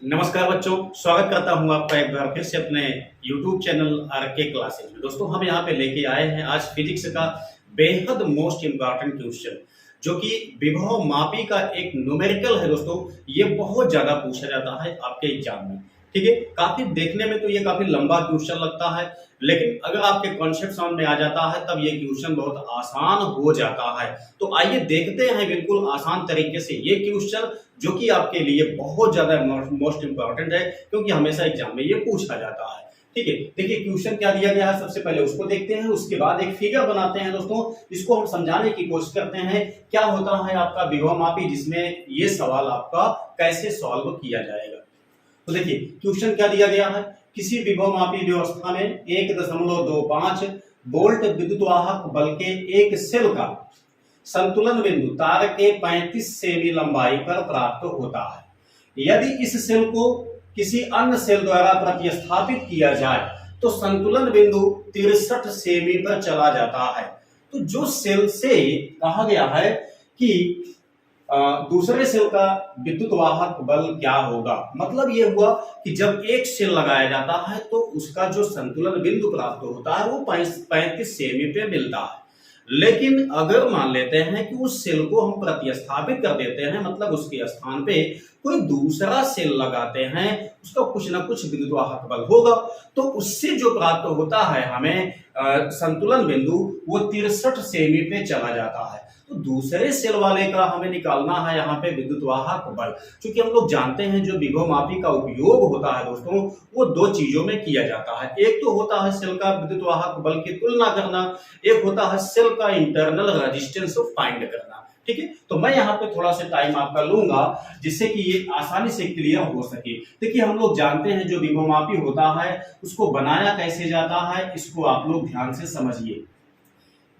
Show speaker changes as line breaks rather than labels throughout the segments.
नमस्कार बच्चों, स्वागत करता हूं आपका एक बार फिर से अपने YouTube चैनल आरके क्लासेज में। दोस्तों हम यहां पे लेके आए हैं आज फिजिक्स का बेहद मोस्ट इम्पॉर्टेंट क्वेश्चन, जो कि विभव मापी का एक न्यूमेरिकल है। दोस्तों ये बहुत ज्यादा पूछा जाता है आपके एग्जाम में। ठीक है, काफी देखने में तो ये काफी लंबा क्वेश्चन लगता है, लेकिन अगर आपके कॉन्सेप्ट समझ में आ जाता है तब ये क्वेश्चन बहुत आसान हो जाता है। तो आइए देखते हैं बिल्कुल आसान तरीके से ये क्वेश्चन, जो कि आपके लिए बहुत ज्यादा मोस्ट इंपॉर्टेंट है, क्योंकि हमेशा एग्जाम में ये पूछा जाता है। ठीक है, देखिए क्वेश्चन क्या दिया गया है, सबसे पहले उसको देखते हैं, उसके बाद एक फिगर बनाते हैं। दोस्तों इसको हम समझाने की कोशिश करते हैं क्या होता है आपका विभव मापी, जिसमें ये सवाल आपका कैसे सॉल्व किया जाएगा। तो देखिए क्वेश्चन क्या दिया गया है, किसी विभव मापी व्यवस्था में 1.25 वोल्ट विद्युत वाहक बल के एक सेल का संतुलन बिंदु तार के 35 सेमी लंबाई पर प्राप्त होता है। यदि इस सेल को किसी अन्य सेल द्वारा प्रतिस्थापित किया जाए तो संतुलन बिंदु 63 सेमी पर चला जाता है। तो जो सेल से कहा गया है कि दूसरे सेल का विद्युत वाहक बल क्या होगा, मतलब ये हुआ कि जब एक सेल लगाया जाता है तो उसका जो संतुलन बिंदु प्राप्त होता है वो 35 सेमी पे मिलता है। लेकिन अगर मान लेते हैं कि उस सेल को हम प्रतिस्थापित कर देते हैं, मतलब उसके स्थान पे कोई दूसरा सेल लगाते हैं, उसका कुछ ना कुछ विद्युत वाहक बल होगा, तो उससे जो प्राप्त होता है हमें संतुलन बिंदु वो 63 सेमी पे चला जाता है। तो दूसरे सेल वाले का हमें निकालना है यहाँ पे विद्युत वाहक बल। क्योंकि हम लोग जानते हैं जो विभव मापी का उपयोग होता है दोस्तों, वो दो चीजों में किया जाता है। एक तो होता है सेल का विद्युत वाहक बल की तुलना करना, एक होता है सेल का इंटरनल रेजिस्टेंस फाइंड करना। ठीक है, तो मैं यहाँ पे थोड़ा सा टाइम आपका लूंगा जिससे कि ये आसानी से क्लियर हो सके। देखिए हम लोग जानते हैं जो विभव मापी होता है उसको बनाया कैसे जाता है, इसको आप लोग ध्यान से समझिए।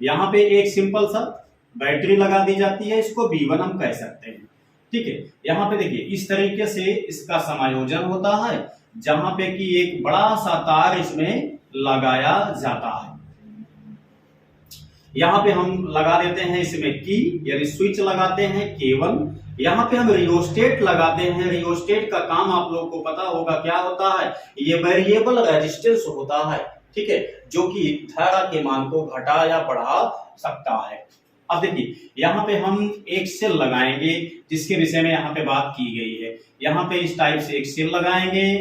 यहाँ पे एक सिंपल सा बैटरी लगा दी जाती है, इसको V1 हम कह सकते हैं। ठीक है, यहाँ पे देखिए इस तरीके से इसका समायोजन होता है, जहां पे कि एक बड़ा सा तार इसमें लगाया जाता है। यहाँ पे हम लगा देते हैं इसमें की, यानी स्विच लगाते हैं केवल। यहाँ पे हम रियोस्टेट लगाते हैं। रियोस्टेट का काम आप लोगों को पता होगा क्या होता है, ये वेरिएबल रेजिस्टेंस होता है। ठीक है, जो कि धारा के मान को घटा या बढ़ा सकता है। अब देखिए यहाँ पे हम एक सेल लगाएंगे जिसके विषय में यहाँ पे बात की गई है। यहाँ पे इस टाइप से एक सेल लगाएंगे।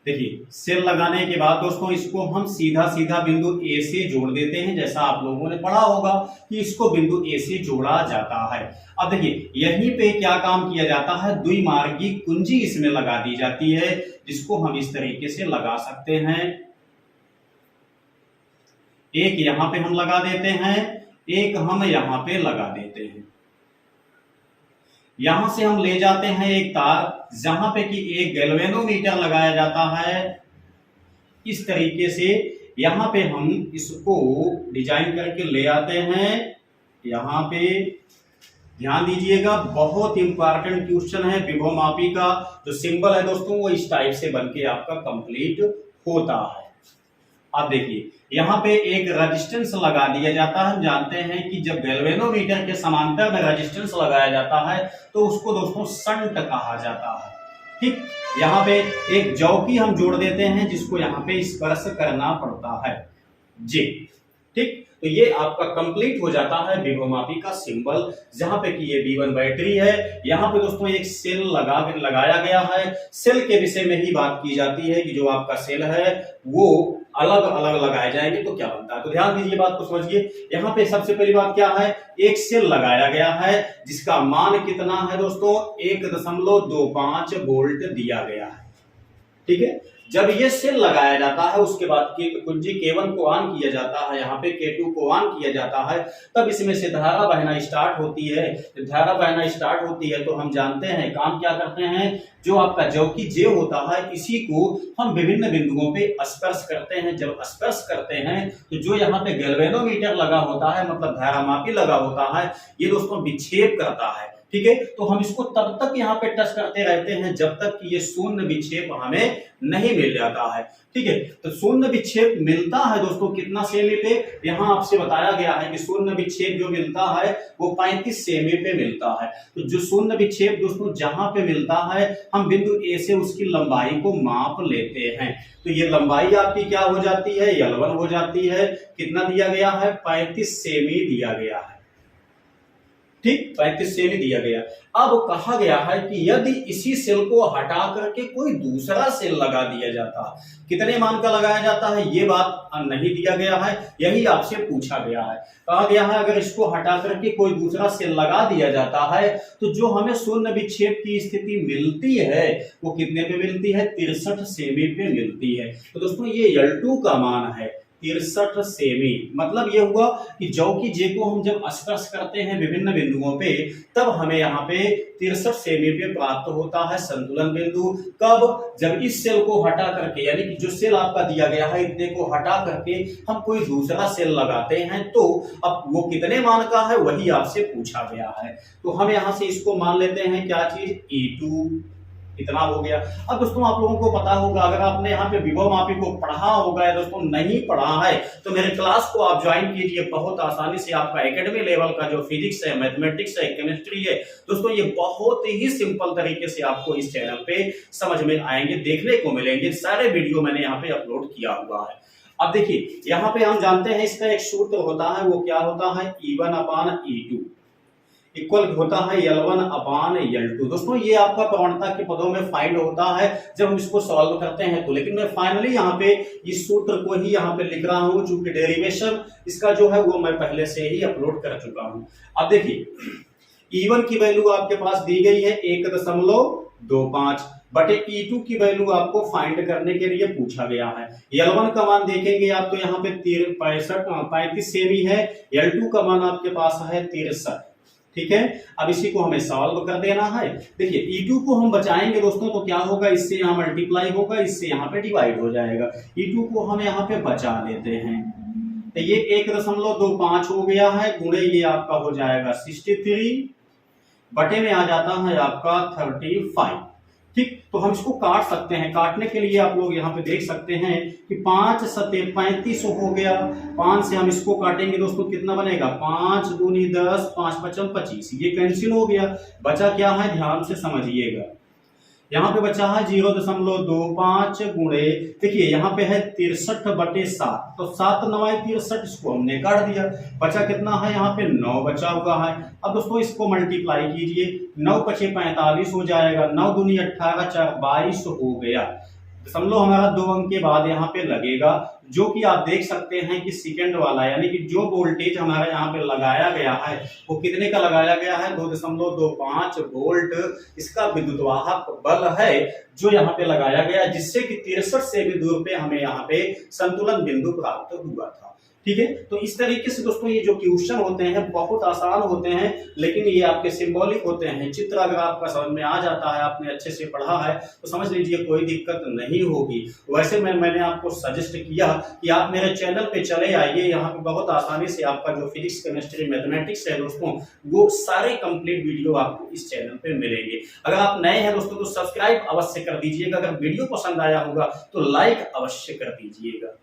देखिए सेल लगाने के बाद दोस्तों इसको हम सीधा सीधा बिंदु ए से जोड़ देते हैं, जैसा आप लोगों ने पढ़ा होगा कि इसको बिंदु ए से जोड़ा जाता है। अब देखिए यहीं पे क्या काम किया जाता है, द्विमार्गी कुंजी इसमें लगा दी जाती है, जिसको हम इस तरीके से लगा सकते हैं। एक यहाँ पे हम लगा देते हैं, एक हम यहाँ पे लगा देते हैं। यहां से हम ले जाते हैं एक तार, जहां पे कि एक गैल्वेनोमीटर लगाया जाता है। इस तरीके से यहां पे हम इसको डिजाइन करके ले आते हैं। यहां पे ध्यान दीजिएगा, बहुत इंपॉर्टेंट क्वेश्चन है। विभव मापी का जो सिंबल है दोस्तों वो इस टाइप से बनके आपका कंप्लीट होता है। अब देखिए यहाँ पे एक रेजिस्टेंस लगा दिया जाता है। हम जानते हैं कि जब गैल्वेनोमीटर के समांतर में रेजिस्टेंस लगाया जाता है तो उसको दोस्तों शंट कहा जाता है। ठीक, यहाँ पे एक चौकी हम जोड़ देते हैं जिसको यहाँ पे स्पर्श करना पड़ता है जी। ठीक, तो ये आपका कंप्लीट हो जाता है विभव मापी का सिंबल, जहां पे कि ये V1 बैटरी है। यहाँ पे दोस्तों एक सेल लगाया गया है। सेल के विषय में ही बात की जाती है कि जो आपका सेल है वो अलग अलग लगाए जाएंगे तो क्या बनता है। तो ध्यान दीजिए, बात को समझिए। यहाँ पे सबसे पहली बात क्या है, एक सेल लगाया गया है जिसका मान कितना है दोस्तों, 1.25 वोल्ट दिया गया है। ठीक है, जब ये सेल लगाया जाता है उसके बाद कुंजी K1 को ऑन किया जाता है, यहाँ पे K2 को ऑन किया जाता है, तब इसमें से धारा बहना स्टार्ट होती है। धारा बहना स्टार्ट होती है तो हम जानते हैं काम क्या करते हैं, जो आपका चौकी J होता है इसी को हम विभिन्न बिंदुओं पे स्पर्श करते हैं। जब स्पर्श करते हैं तो जो यहाँ पे गैल्वेनोमीटर लगा होता है, मतलब धारा मापी लगा होता है, ये दोस्तों विक्षेप करता है। ठीक है। तो हम इसको तब तक यहाँ पे टच करते रहते हैं जब तक कि ये शून्य विक्षेप हमें नहीं मिल जाता है, ठीक है। तो शून्य विक्षेप मिलता है दोस्तों कितना सेमी पे, यहाँ आपसे बताया गया है कि शून्य विक्षेप जो मिलता है वो 35 सेमी पे मिलता है। तो जो शून्य विक्षेप दोस्तों जहां पे मिलता है हम बिंदु ए से उसकी लंबाई को माप लेते हैं। तो ये लंबाई आपकी क्या हो जाती है, L1 हो जाती है। कितना दिया गया है, 35 सेमी दिया गया है, ठीक, 35 सेमी दिया गया। अब कहा गया है कि यदि इसी सेल को हटा करके कोई दूसरा सेल लगा दिया जाता, कितने मान का लगाया जाता है ये बात नहीं दिया गया है, यही आपसे पूछा गया है। कहा गया है अगर इसको हटा करके कोई दूसरा सेल लगा दिया जाता है तो जो हमें शून्य विक्षेप की स्थिति मिलती है वो कितने पे मिलती है, 63 सेमी पे मिलती है। तो दोस्तों ये L2 का मान है 63 सेमी। मतलब ये हुआ कि जौ की जे को हम जब स्पर्श करते हैं विभिन्न बिंदुओं पे तब हमें यहाँ पे 63 सेमी पे प्राप्त होता है संतुलन बिंदु। कब, जब इस सेल को हटा करके, यानी कि जो सेल आपका दिया गया है इतने को हटा करके हम कोई दूसरा सेल लगाते हैं तो अब वो कितने मान का है वही आपसे पूछा गया है। तो हम यहाँ से इसको मान लेते हैं क्या चीज, E2 इतना हो गया। अब दोस्तों आप लोगों को पता होगा, अगर आपने यहाँ पे विभव मापी को पढ़ा होगा या दोस्तों नहीं पढ़ा है तो मेरे क्लास को आप ज्वाइन कीजिए। बहुत आसानी से आपका एकेडमी लेवल का जो फिजिक्स है, मैथमेटिक्स है, केमिस्ट्री है दोस्तों ये बहुत ही सिंपल तरीके से आपको इस चैनल पे समझ में आएंगे, देखने को मिलेंगे। सारे वीडियो मैंने यहाँ पे अपलोड किया हुआ है। अब देखिए यहाँ पे हम जानते हैं इसका एक सूत्र होता है, वो क्या होता है, E1/E2 इक्वल होता है L1/L2। दोस्तों ये आपका प्रवणता के पदों में फाइंड होता है जब हम इसको सॉल्व करते हैं तो, लेकिन मैं फाइनली यहाँ पे इस सूत्र को ही यहाँ पे लिख रहा हूँ चूंकि डेरिवेशन इसका जो है वो मैं पहले से ही अपलोड कर चुका हूँ। अब देखिए E1 की वैल्यू आपके पास दी गई है 1.25 बटे E2 की वैल्यू आपको फाइंड करने के लिए पूछा गया है। L1 का मान देखेंगे आप तो यहाँ पे 35 सेमी है, L2 का मान आपके पास है 63, ठीक है। अब इसी को हमें सॉल्व कर देना है। देखिए E2 को हम बचाएंगे दोस्तों तो क्या होगा, इससे यहाँ मल्टीप्लाई होगा, इससे यहाँ पे डिवाइड हो जाएगा। E2 को हम यहाँ पे बचा लेते हैं तो ये 1.25 हो गया है, गुणे ये आपका हो जाएगा 63, बटे में आ जाता है आपका 35, ठीक। तो हम इसको काट सकते हैं, काटने के लिए आप लोग यहाँ पे देख सकते हैं कि 5 सते 35 हो गया, 5 से हम इसको काटेंगे दोस्तों कितना बनेगा, 5 दूनी 10, 5 पचम 25, ये कैंसिल हो गया। बचा क्या है, ध्यान से समझिएगा, यहाँ पे बचा है 0.25 गुणे, देखिए यहाँ पे है 63/7, तो 7 9 63, इसको हमने काट दिया, बचा कितना है, यहाँ पे 9 बचा हुआ है। अब दोस्तों इसको मल्टीप्लाई कीजिए, 9 पचे 45 हो जाएगा, 9 दूनी 18, 4 22 हो गया। दशमलव हमारा 2 अंक के बाद यहाँ पे लगेगा, जो कि आप देख सकते हैं कि सेकंड वाला, यानी कि जो वोल्टेज हमारा यहाँ पे लगाया गया है वो कितने का लगाया गया है, 2.25 वोल्ट इसका विद्युतवाहक बल है जो यहाँ पे लगाया गया, जिससे कि 63 से भी दूर पे हमें यहाँ पे संतुलन बिंदु प्राप्त हुआ था, ठीक है। तो इस तरीके से दोस्तों ये जो क्वेश्चन होते हैं बहुत आसान होते हैं, लेकिन ये आपके सिंबॉलिक होते हैं। चित्र अगर आपका समझ में आ जाता है, आपने अच्छे से पढ़ा है तो समझ लीजिए कोई दिक्कत नहीं होगी। वैसे मैंने आपको सजेस्ट किया कि आप मेरे चैनल पे चले आइए, यहाँ पे बहुत आसानी से आपका जो फिजिक्स, केमिस्ट्री, मैथमेटिक्स है दोस्तों वो सारे कंप्लीट वीडियो आपको इस चैनल पे मिलेंगे। अगर आप नए हैं दोस्तों तो सब्सक्राइब अवश्य कर दीजिएगा, अगर वीडियो पसंद आया होगा तो लाइक अवश्य कर दीजिएगा।